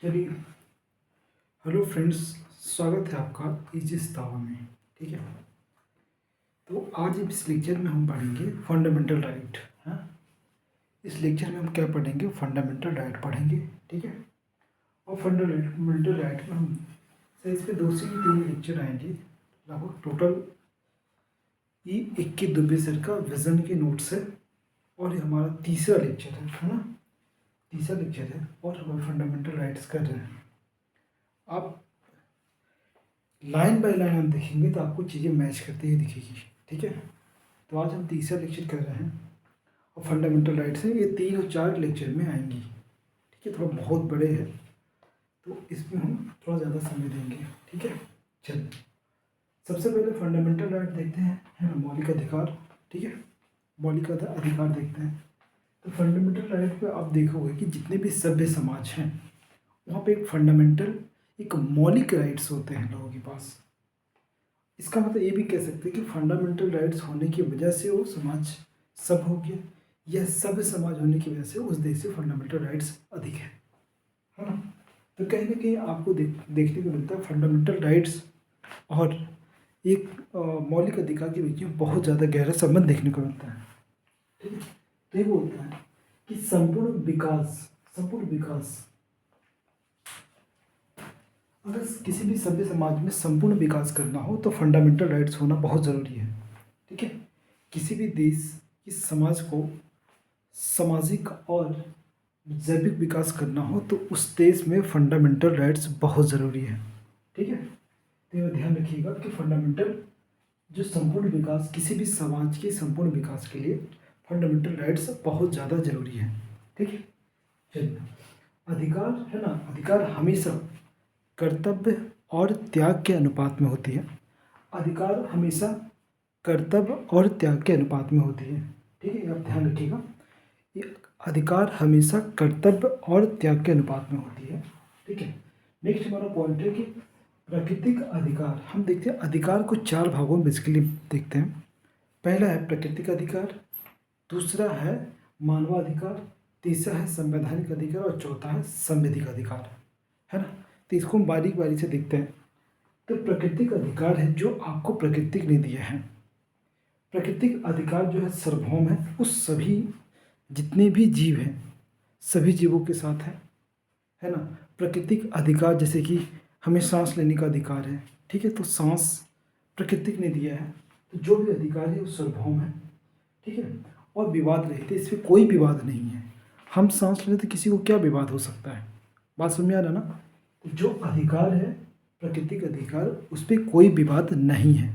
चलिए। Hello friends, स्वागत है आपका इजिस दावा में। ठीक है, तो आज इस लेक्चर में हम पढ़ेंगे फंडामेंटल राइट। हाँ, इस लेक्चर में हम क्या पढ़ेंगे? फंडामेंटल राइट पढ़ेंगे। ठीक है, और फंडामेंटल राइट में हम इस पे 2 से 3 लेक्चर आएंगे लगभग। टोटल ये 21 सर का विजन के नोट्स है और ये हमारा तीसरा लेक्चर है ना? तीसरा लेक्चर है और हम फंडामेंटल राइट्स कर रहे हैं। आप लाइन बाय लाइन हम देखेंगे तो आपको चीज़ें मैच करती हुई दिखेगी। ठीक है, तो आज हम तीसरा लेक्चर कर रहे हैं और फंडामेंटल राइट्स है। ये 3 और 4 लेक्चर में आएंगी। ठीक है, थोड़ा बहुत बड़े हैं तो इसमें हम थोड़ा ज़्यादा समय देंगे। ठीक है, चलिए सबसे पहले फंडामेंटल राइट देखते हैं, है ना? मौलिक अधिकार। ठीक है, मौलिक अधिकार देखते हैं। तो फंडामेंटल राइट पे आप देखोगे कि जितने भी सभ्य समाज हैं वहाँ पे एक मौलिक राइट्स होते हैं लोगों के पास। इसका मतलब ये भी कह सकते हैं कि फंडामेंटल राइट्स होने की वजह से वो समाज सब हो गया, या सभ्य समाज होने की वजह से उस देश से फंडामेंटल राइट्स अधिक है ना? तो कहीं ना कहीं आपको देखने को मिलता है फंडामेंटल राइट्स और एक मौलिक अधिकार के बीच में बहुत ज़्यादा गहरा संबंध देखने को मिलता है। ठीक है, तो ये बोलता है कि संपूर्ण विकास अगर किसी भी सभ्य समाज में संपूर्ण विकास करना हो तो फंडामेंटल राइट्स होना बहुत ज़रूरी है। ठीक है, किसी भी देश इस समाज को सामाजिक और जैविक विकास करना हो तो उस देश में फंडामेंटल राइट्स बहुत ज़रूरी है। ठीक है, तो यह ध्यान रखिएगा कि फंडामेंटल जो संपूर्ण विकास, किसी भी समाज के संपूर्ण विकास के लिए फंडामेंटल राइट्स बहुत ज़्यादा जरूरी है। ठीक है, चलिए अधिकार है ना? अधिकार हमेशा कर्तव्य और त्याग के अनुपात में होती है। अधिकार हमेशा कर्तव्य और त्याग के अनुपात में होती है। ठीक है, आप ध्यान रखिएगा, ये अधिकार हमेशा कर्तव्य और त्याग के अनुपात में होती है। ठीक है, नेक्स्ट हमारा पॉइंट है कि प्राकृतिक अधिकार। हम देखते हैं अधिकार को 4 भागों में बेसिकली देखते हैं। पहला है प्राकृतिक अधिकार, दूसरा है मानवाधिकार, तीसरा है संवैधानिक अधिकार और चौथा है संवैधानिक अधिकार। है ना? तो इसको हम बारीक बारीक से देखते हैं। तो प्राकृतिक अधिकार है जो आपको प्रकृति ने दिए हैं। प्राकृतिक अधिकार जो है सार्वभौम है, उस सभी जितने भी जीव हैं सभी जीवों के साथ है ना? प्राकृतिक अधिकार जैसे कि हमें सांस लेने का अधिकार है। ठीक है, तो सांस प्रकृति ने दिया है, तो जो भी अधिकार है वो सार्वभौम है। ठीक है, और विवाद रहित है, इसमें कोई विवाद नहीं है। हम सांस लेते किसी को क्या विवाद हो सकता है? बात समझ आ रहा ना? तो जो अधिकार है प्राकृतिक अधिकार, उस पर कोई विवाद नहीं है।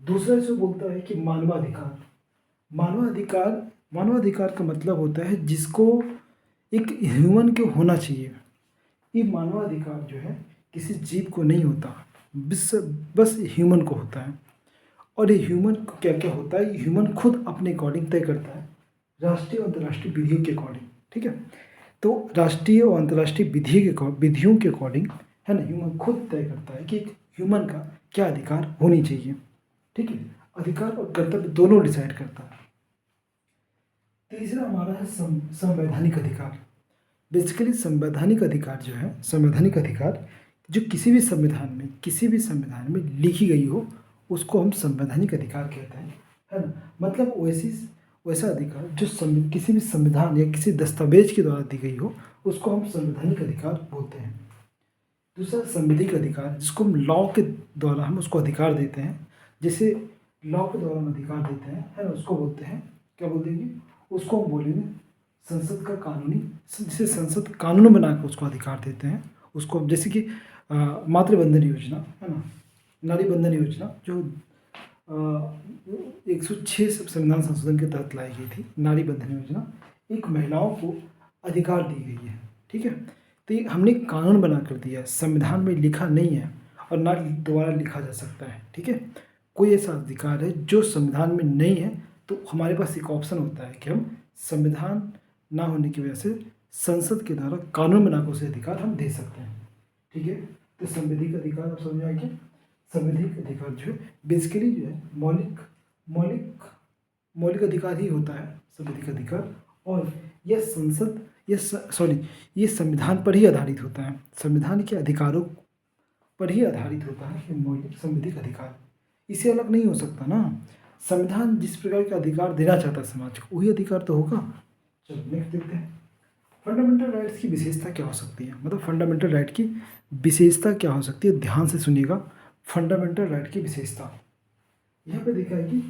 दूसरा जो बोलता है कि मानवाधिकार। मानवाधिकार का मतलब होता है जिसको एक ह्यूमन को होना चाहिए। ये मानवाधिकार जो है किसी जीव को नहीं होता, बस ह्यूमन को होता है। और ये ह्यूमन को क्या क्या होता है, ह्यूमन खुद अपने अकॉर्डिंग तय करता है, राष्ट्रीय और अंतर्राष्ट्रीय विधियों के अकॉर्डिंग। ठीक है, तो राष्ट्रीय और अंतर्राष्ट्रीय विधियों के अकॉर्डिंग है ना, ह्यूमन खुद तय करता है कि एक ह्यूमन का क्या अधिकार होनी चाहिए। ठीक है, अधिकार और कर्तव्य दोनों डिसाइड करता है। तीसरा हमारा है संवैधानिक अधिकार। बेसिकली संवैधानिक अधिकार जो है, संवैधानिक अधिकार जो किसी भी संविधान में लिखी गई हो उसको हम संवैधानिक अधिकार कहते हैं। है ना? मतलब वैसा अधिकार जो किसी भी संविधान या किसी दस्तावेज के द्वारा दी गई हो उसको हम संवैधानिक अधिकार बोलते हैं। दूसरा संवैधानिक अधिकार, जिसको हम लॉ के द्वारा हम उसको अधिकार देते हैं, जैसे लॉ के द्वारा हम अधिकार देते हैं, है ना? उसको बोलते हैं, क्या बोल देंगे उसको? हम बोलेंगे संसद का कानूनी, जिसे संसद कानून बनाकर उसको अधिकार देते हैं उसको। जैसे कि मातृबंधन योजना है ना, नारी बंधन योजना जो 106 संविधान संशोधन के तहत लाई गई थी। नारी बंधन योजना एक महिलाओं को अधिकार दी गई है। ठीक है, तो ये हमने कानून बना कर दिया है, संविधान में लिखा नहीं है और ना दोबारा लिखा जा सकता है। ठीक है, कोई ऐसा अधिकार है जो संविधान में नहीं है तो हमारे पास एक ऑप्शन होता है कि हम संविधान ना होने की वजह से संसद के द्वारा कानून बनाकर उसे अधिकार हम दे सकते हैं। ठीक है, तो संवैधानिक अधिकार आप समझ आए क्या? संवैधानिक अधिकार जो है बेसिकली जो है मौलिक अधिकार ही होता है संवैधानिक अधिकार, और यह संसद ये संविधान पर ही आधारित होता है, संविधान के अधिकारों पर ही आधारित होता है ये मौलिक संवैधानिक अधिकार, इससे अलग नहीं हो सकता ना। संविधान जिस प्रकार के अधिकार देना चाहता है समाज को, वही अधिकार तो होगा। चलो नेक्स्ट देखते हैं, फंडामेंटल राइट्स की विशेषता क्या हो सकती है, मतलब फंडामेंटल राइट की विशेषता क्या हो सकती है, ध्यान से सुनिएगा। फंडामेंटल राइट की विशेषता यहाँ पे देखा है कि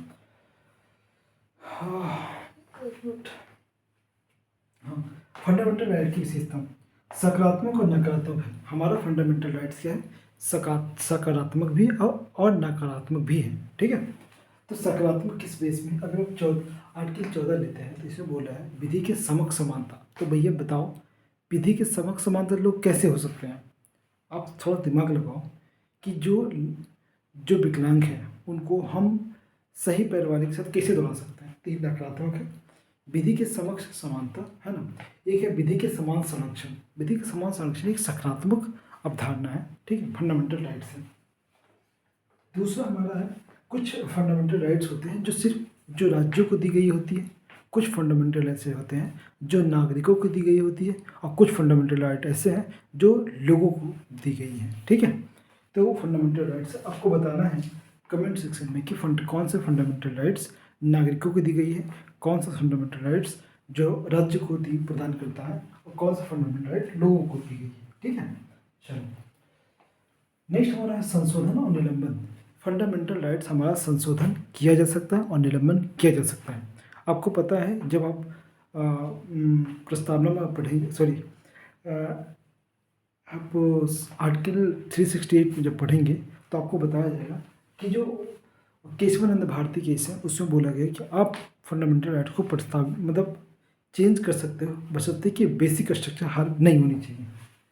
फंडामेंटल राइट की विशेषता सकारात्मक और नकारात्मक है। हमारा फंडामेंटल राइट्स क्या है, सकारात्मक भी और नकारात्मक भी है, ठीक है। तो सकारात्मक किस बेस में, अगर आप आर्टिकल 14 लेते हैं तो इसमें बोला है विधि के समक्ष समानता। तो भैया बताओ विधि के समक्ष समानता लोग कैसे हो सकते हैं, आप थोड़ा दिमाग लगाओ कि जो विकलांग हैं उनको हम सही पैर वाले के साथ कैसे दौड़ा सकते हैं। तो ये नकारात्मक है। विधि के समक्ष समानता है ना, एक है विधि के समान संरक्षण। विधि के समान संरक्षण एक सकारात्मक अवधारणा है, ठीक है, फंडामेंटल राइट्स है। दूसरा हमारा है कुछ फंडामेंटल राइट्स होते हैं जो सिर्फ जो राज्यों को दी गई होती है, कुछ फंडामेंटल ऐसे होते हैं जो नागरिकों को दी गई होती है, और कुछ फंडामेंटल राइट ऐसे हैं जो लोगों को दी गई हैं, ठीक है। तो वो फंडामेंटल राइट्स आपको बताना है कमेंट सेक्शन में कि कौन से फंडामेंटल राइट्स नागरिकों को दी गई है, कौन सा फंडामेंटल राइट्स जो राज्य को प्रदान करता है, और कौन सा फंडामेंटल राइट लोगों को दी गई है, ठीक है। चलो नेक्स्ट हमारा है संशोधन और निलंबन। फंडामेंटल राइट्स हमारा संशोधन किया जा सकता है और निलंबन किया जा सकता है। आपको पता है जब आप प्रस्तावना में पढ़ेंगे, आप आर्टिकल 368 में जब पढ़ेंगे तो आपको बताया जाएगा कि जो केशवानंद भारती केस है उसमें बोला गया कि आप फंडामेंटल राइट को मतलब चेंज कर सकते हो, बशर्ते कि बेसिक स्ट्रक्चर हार नहीं होनी चाहिए,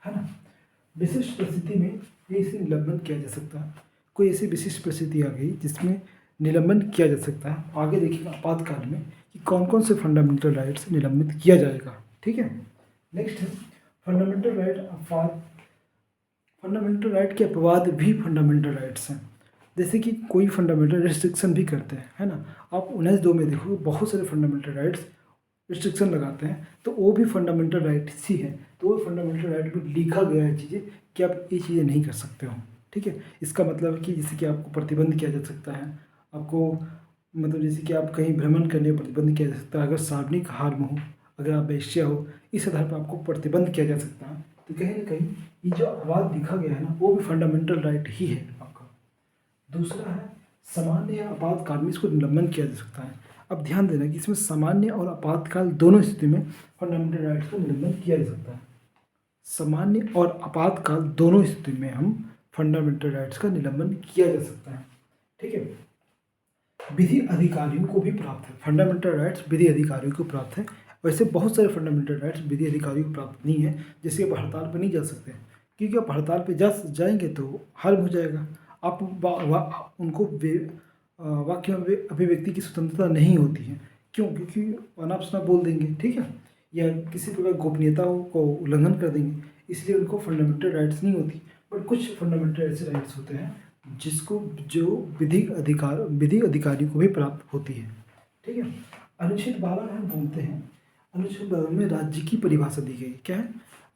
है ना। विशिष्ट परिस्थिति में इसे निलंबन किया जा सकता है। कोई ऐसी विशिष्ट परिस्थिति आ गई जिसमें निलंबन किया जा सकता है। आगे देखिएगा आपातकाल में कि कौन कौन से फंडामेंटल राइट्स निलंबित किया जाएगा, ठीक है। नेक्स्ट है फंडामेंटल राइट अपवाद। फंडामेंटल राइट के अपवाद भी फंडामेंटल राइट्स हैं, जैसे कि कोई फंडामेंटल रिस्ट्रिक्शन भी करते हैं, है ना। आप 19(2) में देखो बहुत सारे फंडामेंटल राइट्स रिस्ट्रिक्शन लगाते हैं, तो वो भी फंडामेंटल राइट्स ही है। तो वो फंडामेंटल राइट में लिखा गया है चीज़ें कि आप ये चीज़ें नहीं कर सकते हो, ठीक है। इसका मतलब है कि जैसे कि आपको प्रतिबंध किया जा सकता है, आपको मतलब जैसे कि आप कहीं भ्रमण करने पर प्रतिबंध किया जा सकता है, अगर सार्वजनिक हार्म हो, अगर आप वेश्या हो, इस आधार पर आपको प्रतिबंध किया जा सकता है। तो कहीं ना कहीं ये जो अपवाद लिखा गया है ना, वो भी फंडामेंटल राइट ही है आपका। दूसरा है सामान्य या आपातकाल में इसको निलंबन किया जा सकता है। अब ध्यान देना कि इसमें सामान्य और आपातकाल दोनों स्थिति में फंडामेंटल राइट्स को निलंबन किया जा सकता है। सामान्य और आपातकाल दोनों स्थिति में हम फंडामेंटल राइट्स का निलंबन किया जा सकता है, ठीक है। विधि अधिकारियों को भी प्राप्त है फंडामेंटल राइट्स, विधि अधिकारियों को प्राप्त है। वैसे बहुत सारे फंडामेंटल राइट्स विधि अधिकारियों को प्राप्त नहीं है, जैसे आप हड़ताल पर नहीं जा सकते, क्योंकि आप हड़ताल पर जाएंगे तो हार्म हो जाएगा। आप उनको वाक्य अभिव्यक्ति की स्वतंत्रता नहीं होती है, क्यों, क्योंकि अनाप शनाप बोल देंगे, ठीक है, या किसी प्रकार गोपनीयता को उल्लंघन कर देंगे, इसलिए उनको फंडामेंटल राइट्स नहीं होती। बट कुछ फंडामेंटल ऐसे राइट्स होते हैं जो विधि अधिकारियों को भी प्राप्त होती है, ठीक है। अनुच्छेद 12 में हम बोलते हैं, अनुच्छेद 12 में राज्य की परिभाषा दी गई। क्या है,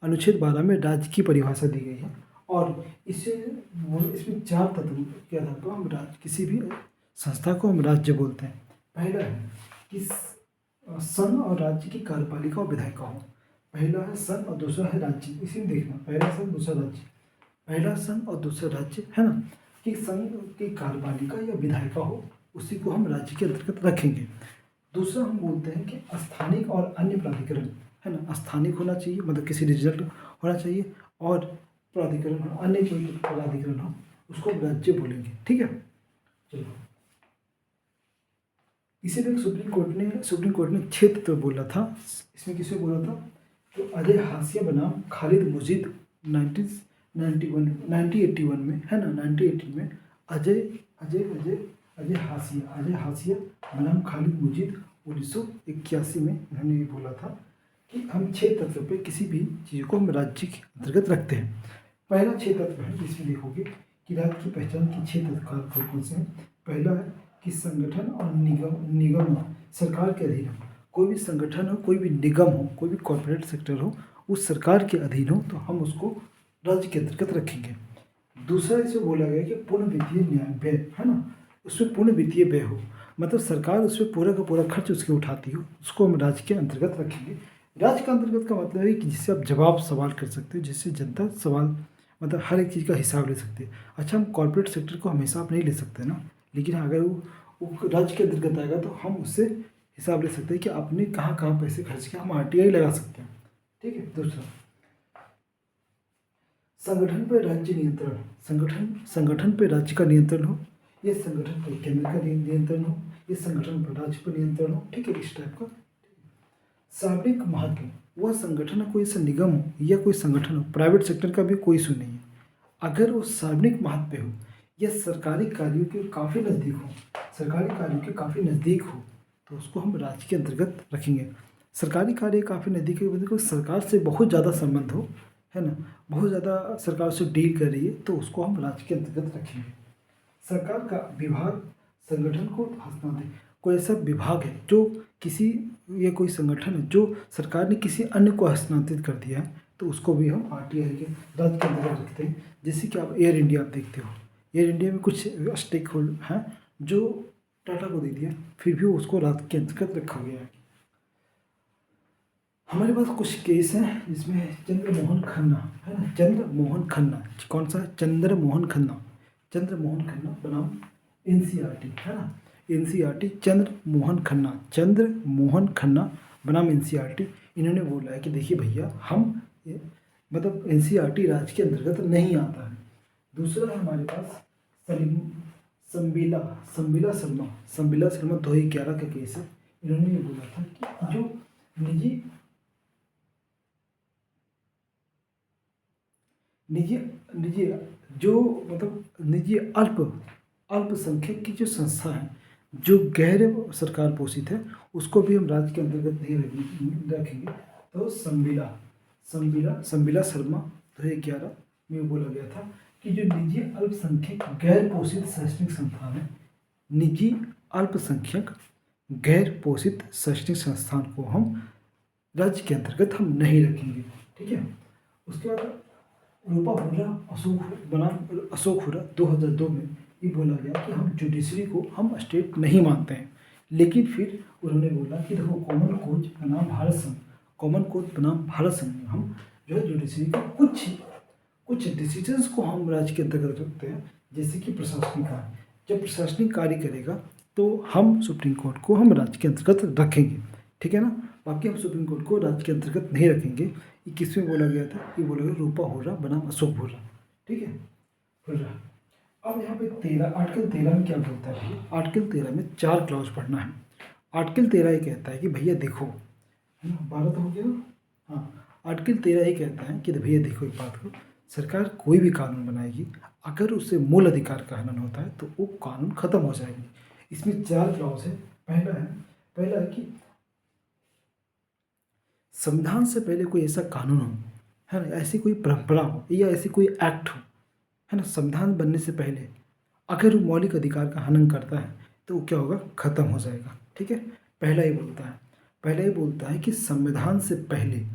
अनुच्छेद 12 में राज्य की परिभाषा दी गई है, और इसमें 4 तत्व के आधार पर हम किसी भी संस्था को हम राज्य बोलते हैं। पहला है कि संघ और राज्य की कार्यपालिका और विधायिका हो। पहला है संघ और दूसरा है राज्य, इसी में देखना, पहला संघ दूसरा राज्य, पहला संघ और दूसरा राज्य, है ना, कि संघ की कार्यपालिका या विधायिका हो, उसी को हम राज्य के अंतर्गत रखेंगे। दूसरा हम बोलते हैं कि स्थानिक और अन्य प्राधिकरण, है ना, स्थानिक होना चाहिए, मतलब किसी रिजल्ट होना चाहिए, और प्राधिकरण हो, अन्य कोई प्राधिकरण हो, उसको राज्य बोलेंगे, ठीक है। चलो इसीलिए सुप्रीम कोर्ट ने 6 तत्व बोला था। इसमें किसे बोला था, तो अजय हाशिया बनाम खालिद मुजीद 1981 में, है ना, 1980 में अजय हाशिया बनाम खालिद मुजीद 1981 में उन्होंने ये बोला था कि हम 6 तत्व पे किसी भी चीज़ को हम राज्य के अंतर्गत रखते हैं। पहला 6 तत्व है, इसमें देखोगे कि राज्य की पहचान की 6 तत्व कौन से हैं। पहला है कि संगठन और निगम सरकार के अधीन हो। कोई भी संगठन हो, कोई भी निगम हो, कोई भी कॉर्पोरेट सेक्टर हो, उस सरकार के अधीन हो तो हम उसको राज्य के अंतर्गत रखेंगे। दूसरा इसे बोला गया कि पूर्ण वित्तीय न्याय व्यय, है ना, उसमें पूर्ण वित्तीय व्यय हो, मतलब सरकार उसमें पूरा का पूरा खर्च उसके उठाती हो, उसको हम राज्य के अंतर्गत रखेंगे। राज्य के अंतर्गत का मतलब है कि जिससे आप जवाब सवाल कर सकते हो, जिससे जनता सवाल मतलब हर एक चीज़ का हिसाब ले सकती है। अच्छा, हम कॉर्पोरेट सेक्टर को हम हिसाब नहीं ले सकते ना, लेकिन अगर वो राज्य के अंतर्गत आएगा तो हम उससे हिसाब ले सकते हैं कि आपने कहाँ कहाँ पैसे खर्च किए, हम आरटीआई लगा सकते हैं। ठीक है। दूसरा, संगठन पर राज्य नियंत्रण, संगठन पर राज्य का नियंत्रण हो, ये संगठन पर केंद्र का नियंत्रण हो, ये संगठन पर राज्य पर नियंत्रण हो। ठीक है, इस टाइप का। सार्वजनिक महत्व, वह संगठन कोई ऐसा निगम हो या कोई संगठन हो, प्राइवेट सेक्टर का भी कोई इशू नहीं है, अगर वो सार्वजनिक महत्व पे हो या सरकारी कार्यों के काफ़ी नज़दीक हो, सरकारी कार्यों के काफ़ी नज़दीक हो, तो उसको हम राज्य के अंतर्गत रखेंगे। सरकारी कार्य काफ़ी नज़दीक है, मतलब सरकार से बहुत ज़्यादा संबंध हो, है ना, बहुत ज़्यादा सरकार से डील कर रही है, तो उसको हम राज्य के अंतर्गत रखेंगे। सरकार का विभाग संगठन को हस्तांतरित, कोई ऐसा विभाग है जो किसी, ये कोई संगठन है जो सरकार ने किसी अन्य को हस्तांतरित कर दिया है, तो उसको भी हम आरटीआई के राज्य के अंतर्गत रखते हैं। जैसे कि आप एयर इंडिया आप देखते हो, एयर इंडिया में कुछ स्टेक होल्डर हैं जो टाटा को दे दिया, फिर भी उसको राज्य के अंतर्गत रखा गया है। हमारे पास कुछ केस हैं जिसमें चंद्रमोहन खन्ना, है ना, चंद्रमोहन खन्ना, कौन सा, चंद्रमोहन खन्ना, चंद्रमोहन खन्ना बनाम एनसीईआरटी, है ना, एनसीईआरटी, चंद्रमोहन खन्ना, चंद्रमोहन खन्ना बनाम एनसीईआरटी। इन्होंने बोला है कि देखिए भैया, हम मतलब एनसीईआरटी राज्य के अंतर्गत नहीं आता है। दूसरा है हमारे पास सलीम संबीला संबीला शर्मा, संबीला शर्मा 2011 का केस है। इन्होंने ये बोला था कि जो निजी निजी निजी जो मतलब निजी अल्पसंख्यक की जो संस्था है जो गैर सरकार पोषित है, उसको भी हम राज्य के अंतर्गत नहीं रखेंगे। तो संबिला शर्मा 2011 में बोला गया था कि जो निजी अल्पसंख्यक गैर पोषित शैक्षणिक संस्थान है, निजी अल्पसंख्यक गैर पोषित शैक्षणिक संस्थान को हम राज्य के अंतर्गत हम नहीं रखेंगे। ठीक है। उसके बाद रूपा हुर्रा अशोक हुर्रा 2002 में ये बोला गया कि हम जुडिशरी को हम स्टेट नहीं मानते हैं, लेकिन फिर उन्होंने बोला कि देखो कॉमन कोर्ट बनाम भारत संघ, कॉमन कोर्ट बनाम भारत संघ में हम जो है जुडिशरी का कुछ डिसीजंस को हम राज्य के अंतर्गत रखते हैं, जैसे कि प्रशासनिक कार्य, जब प्रशासनिक कार्य करेगा तो हम सुप्रीम कोर्ट को हम राज्य के अंतर्गत रखेंगे। ठीक है ना, बाकी हम सुप्रीम कोर्ट को राज्य के अंतर्गत नहीं रखेंगे। ये किस में बोला गया था, ये बोला गया रूपा हुर्रा बनाम अशोक हुर्रा। ठीक है, हुर्रा। अब यहाँ पे 13 आर्टिकल 13 में क्या बोलता है भैया, आर्टिकल 13 में 4 क्लॉज पढ़ना है। आर्टिकल 13 ये कहता है कि भैया देखो, है ना, 12 तो हो गया। हाँ, आर्टिकल 13 ये कहता है कि भैया देखो एक बात को, सरकार कोई भी कानून बनाएगी, अगर उससे मूल अधिकार का हनन होता है तो वो कानून खत्म हो जाएगी। इसमें 4 क्लॉज है। पहला है कि संविधान से पहले कोई ऐसा कानून हो, है ना, ऐसी कोई परंपरा हो या ऐसी कोई एक्ट हो, है ना, संविधान बनने से पहले अगर वो मौलिक अधिकार का हनन करता है तो वो क्या होगा, खत्म हो जाएगा। ठीक है, पहला ही बोलता है कि संविधान से पहले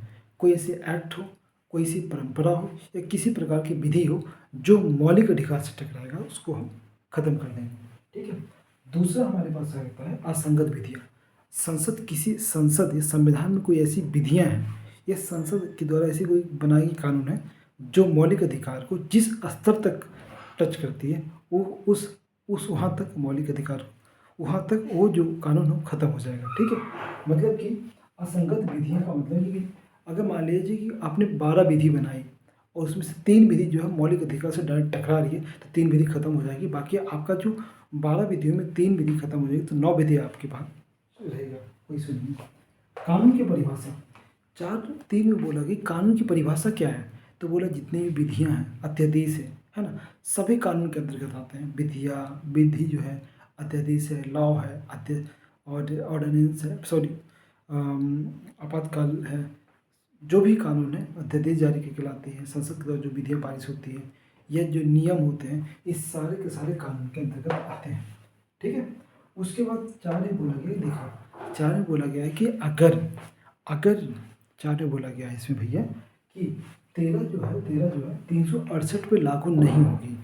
कोई ऐसी एक्ट हो, कोई ऐसी परंपरा हो या किसी प्रकार की विधि हो जो मौलिक अधिकार से टकराएगा, उसको हम खत्म कर देंगे। ठीक है। दूसरा हमारे पास रहता है असंगत विधियाँ। संसद या संविधान में कोई ऐसी विधियाँ हैं या संसद के द्वारा ऐसी कोई बनाई गई कानून है जो मौलिक अधिकार को जिस स्तर तक टच करती है, वो उस वहाँ तक मौलिक अधिकार, वहाँ तक वो जो कानून हो खत्म हो जाएगा। ठीक है, मतलब कि असंगत विधियाँ का मतलब है कि अगर मान लीजिए कि आपने 12 विधि बनाई और उसमें से 3 विधि जो है मौलिक अधिकार से डायरेक्ट टकरा रही है, तो 3 विधि खत्म हो जाएगी। बाकी आपका जो 12 विधियों में 3 विधि खत्म हो जाएगी, तो 9 विधि आपके पास रहेगा, कोई इशू नहीं। कानून की परिभाषा 4:3 में बोला कि कानून की परिभाषा क्या है, तो बोला जितनी भी विधियाँ हैं, अध्यादेश है ना, सभी कानून के अंतर्गत आते हैं। विधि जो है, अध्यादेश है, लॉ है, और ऑर्डिनेंस है, सॉरी आपातकाल है, जो भी कानून है अध्यादेश जारी के कहलाते हैं। संसद के द्वारा जो विधियाँ पारित होती है या जो नियम होते हैं, इस सारे के सारे कानून के अंतर्गत आते हैं। ठीक है। उसके बाद 4 बोला गया, देखो 4 में बोला गया है कि अगर अगर 4 में बोला गया है इसमें भैया कि 13 जो है 368 पे लागू नहीं होगी।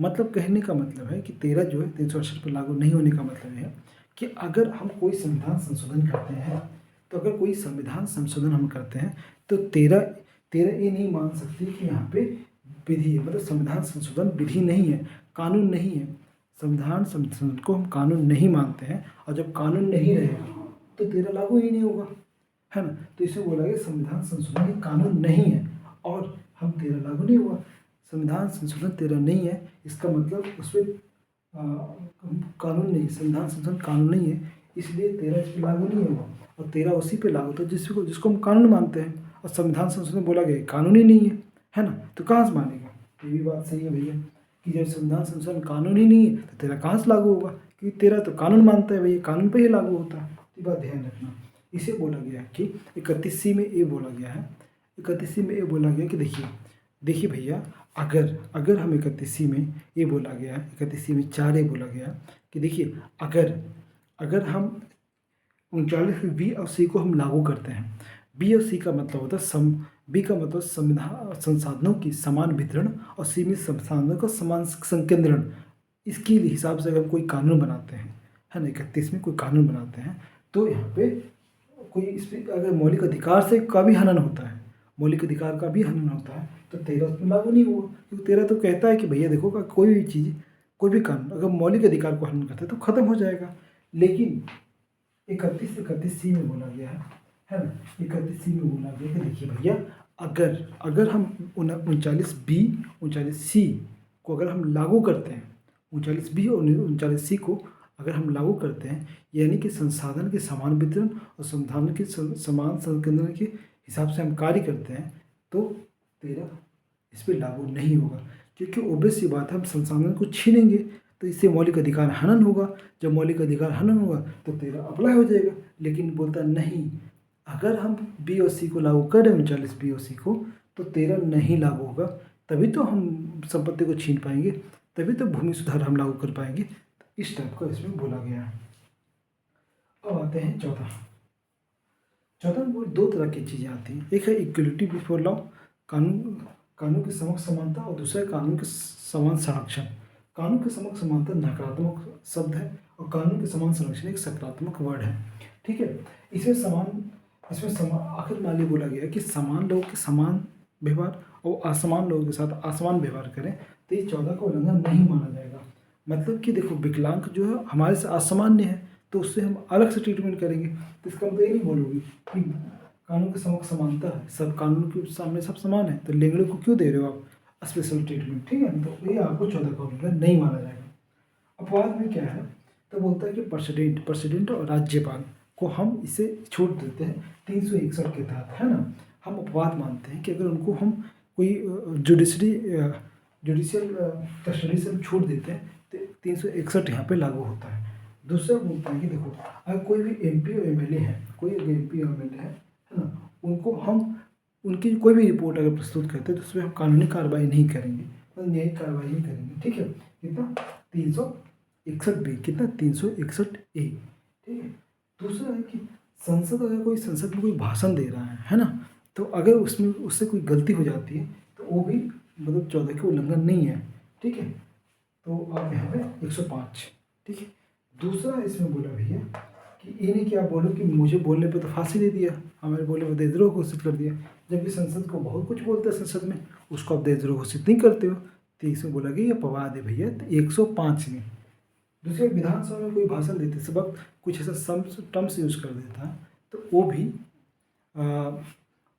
मतलब कहने का मतलब है कि 13 जो है 368 पे लागू नहीं होने का मतलब है कि अगर हम कोई संविधान संशोधन करते हैं, तो अगर कोई संविधान संशोधन हम करते हैं तो 13 ये नहीं मान सकती कि यहाँ पे विधि है, मतलब संविधान संशोधन विधि नहीं है, कानून नहीं है। संविधान संशोधन को हम कानून नहीं मानते हैं, और जब कानून नहीं रहेगा तो 13 लागू ही नहीं होगा, है ना। तो इसे बोला गया संविधान संशोधन ये कानून नहीं है और हम 13 लागू नहीं हुआ। संविधान संशोधन 13 नहीं है, इसका मतलब उसमें कानून नहीं, संविधान संशोधन कानून नहीं है, इसलिए 13 इस पर लागू नहीं होगा और 13 उसी पे लागू होता है जिसको हम कानून मानते हैं। और संविधान संशोधन बोला गया कानून ही नहीं है ना, तो कहाँ से मानेगा। ये भी बात सही है भैया कि जब संविधान संशोधन कानून ही नहीं है तो 13 कहाँ से लागू होगा, क्योंकि 13 तो कानून मानता है भैया, कानून पर ही लागू होता है। ये बात ध्यान रखना। इसे बोला गया है कि 31C में ये बोला गया है, 31C में ये बोला गया कि देखिए भैया, अगर हम 31C में ये बोला गया है, 31C में 4 ये बोला गया कि देखिए अगर हम 39 बी और सी को हम लागू करते हैं, बी और सी का मतलब होता है बी का मतलब संसाधनों की समान वितरण और सी में संसाधनों का समान संकेंद्रण। इसके हिसाब से अगर कोई कानून बनाते हैं, है ना, 31 में कोई कानून बनाते हैं तो यहाँ पे कोई इस पर अगर मौलिक अधिकार से का भी हनन होता है, मौलिक अधिकार का भी हनन होता है तो 13 उसमें लागू नहीं हुआ, क्योंकि 13 तो कहता है कि भैया देखो का कोई भी चीज़, कोई भी कानून अगर मौलिक अधिकार को हनन करता है तो ख़त्म हो जाएगा। लेकिन 31C में बोला गया है ना, 31C में बोला गया कि देखिए भैया, अगर हम 39B 39C को अगर हम लागू करते हैं, 39B और 39C को अगर हम लागू करते हैं, यानी कि संसाधन के समान वितरण और संसाधन के समान संकेंद्रण के हिसाब से हम कार्य करते हैं तो 13 इस पर लागू नहीं होगा, क्योंकि ओबियस सी बात है, हम संसाधन को छीनेंगे तो इससे मौलिक अधिकार हनन होगा। जब मौलिक अधिकार हनन होगा तो 13 अप्लाई हो जाएगा। लेकिन बोलता नहीं, अगर हम बी और सी को लागू करें 39B और सी को तो 13 नहीं लागू होगा, तभी तो हम संपत्ति को छीन पाएंगे, तभी तो भूमि सुधार हम लागू कर पाएंगे। तो इस टाइप का इसमें बोला गया है। अब आते हैं 14 में 2 तरह की चीज़ें आती हैं, एक है इक्वलिटी बिफोर लॉ, कानून के समक्ष समानता, और दूसरा है कानून के समान संरक्षण। कानून के समक्ष समानता नकारात्मक शब्द है और कानून के समान संरक्षण एक सकारात्मक वर्ड है, ठीक है। इसमें आखिर मान लिया बोला गया है कि समान लोगों के समान व्यवहार और असमान लोगों के साथ असमान व्यवहार करें तो ये 14 का उल्लंघन नहीं माना जाएगा। मतलब कि देखो, विकलांग जो है हमारे से असामान्य है तो उससे हम अलग से ट्रीटमेंट करेंगे, तो इसका मतलब ये नहीं बोलोगे कि कानून के समक्ष समानता है, सब कानून के सामने सब समान है, तो लेंगड़े को क्यों दे रहे हो आप स्पेशल ट्रीटमेंट, ठीक है। तो ये आपको 14 का उल्लंघन नहीं माना जाएगा। अपवाद में क्या है, तो बोलता है कि प्रेसिडेंट और राज्यपाल को हम इसे छूट देते हैं 361 के तहत, है ना। हम अपवाद मानते हैं कि अगर उनको हम कोई जुडिशियल कस्टडी से हम छूट देते हैं तो 361 यहाँ पे लागू होता है। दूसरा बोलता है कि देखो, अगर कोई भी MP और MLA है, कोई अगर MP और MLA है ना, उनको हम उनकी कोई भी रिपोर्ट अगर प्रस्तुत करते हैं तो उसमें हम कानूनी कार्रवाई नहीं करेंगे, तो न्यायिक कार्रवाई ही करेंगे, ठीक है। कितना 361B, कितना 361A, ठीक है। दूसरा है कि संसद में कोई भाषण दे रहा है ना, तो अगर उसमें उससे कोई गलती हो जाती है तो वो भी मतलब 14 के उल्लंघन नहीं है, ठीक है। तो आप यहाँ पे 105, ठीक है। दूसरा इसमें बोला भैया कि ये नहीं कि आप बोलो कि मुझे बोलने पे तो फांसी दे दिया, हमारे बोलने पर देशद्रोह घोषित कर दिया, जबकि संसद को बहुत कुछ बोलते हैं संसद में, उसको आप देशद्रोह घोषित नहीं करते हो, तो इसमें बोला गया ये अपवाद है भैया। तो 105 में दूसरे विधानसभा में कोई भाषण देते इस वक्त कुछ ऐसा टर्म्स यूज कर देता है तो वो भी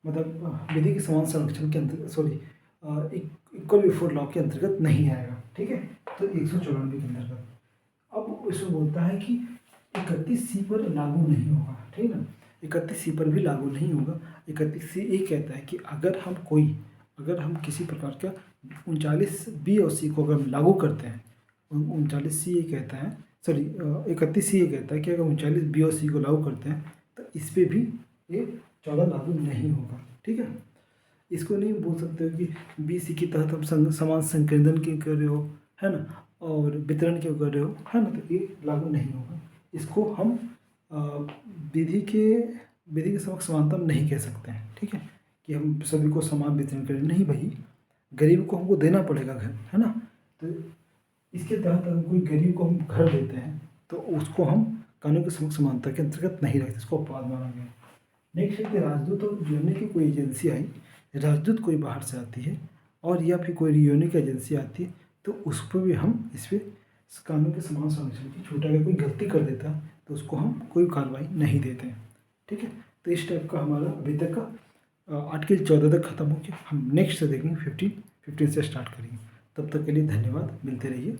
मतलब विधि के समान संरक्षण के अंतर्गत इक्वल बिफोर लॉ के अंतर्गत नहीं आएगा, ठीक है। तो 194 के अंतर्गत अब इसमें बोलता है कि 31C पर लागू नहीं होगा, ठीक है ना। 31C पर भी लागू नहीं होगा। 31C ये कहता है कि अगर हम किसी प्रकार का 39B और C को अगर हम लागू करते हैं, 39C ये कहता है, 31C ये कहता है कि अगर 39B और C को लागू करते हैं तो इस पर भी ये 14 लागू नहीं होगा, ठीक है। इसको नहीं बोल सकते हो कि BC के तहत हम समान संकेंद्रण क्यों कर रहे हो, है ना, और वितरण क्यों कर रहे हो, है ना, तो ये लागू नहीं होगा। इसको हम विधि के समक्ष समानता हम नहीं कह सकते हैं, ठीक है, कि हम सभी को समान वितरण करें, नहीं भाई, गरीब को हमको देना पड़ेगा घर, है ना। तो इसके तहत अगर कोई गरीब को हम घर देते हैं तो उसको हम कानून के समक्ष समानता के अंतर्गत नहीं रखते, इसको अपराध माना गया। नेक्स्ट है कि राजदूत और रियोनी की कोई एजेंसी आई, राजदूत कोई बाहर से आती है और या फिर कोई रियोनी की एजेंसी आती है, तो उस पर भी हम इस पर कानून के समान संरक्षण की छूट, अगर कोई गलती कर देता है तो उसको हम कोई कार्रवाई नहीं देते हैं, ठीक है। तो इस टाइप का हमारा अभी तक का आर्टिकल 14 तक खत्म हो गया। हम नेक्स्ट से देखेंगे 15 से स्टार्ट करेंगे। तब तक के लिए धन्यवाद, मिलते रहिए।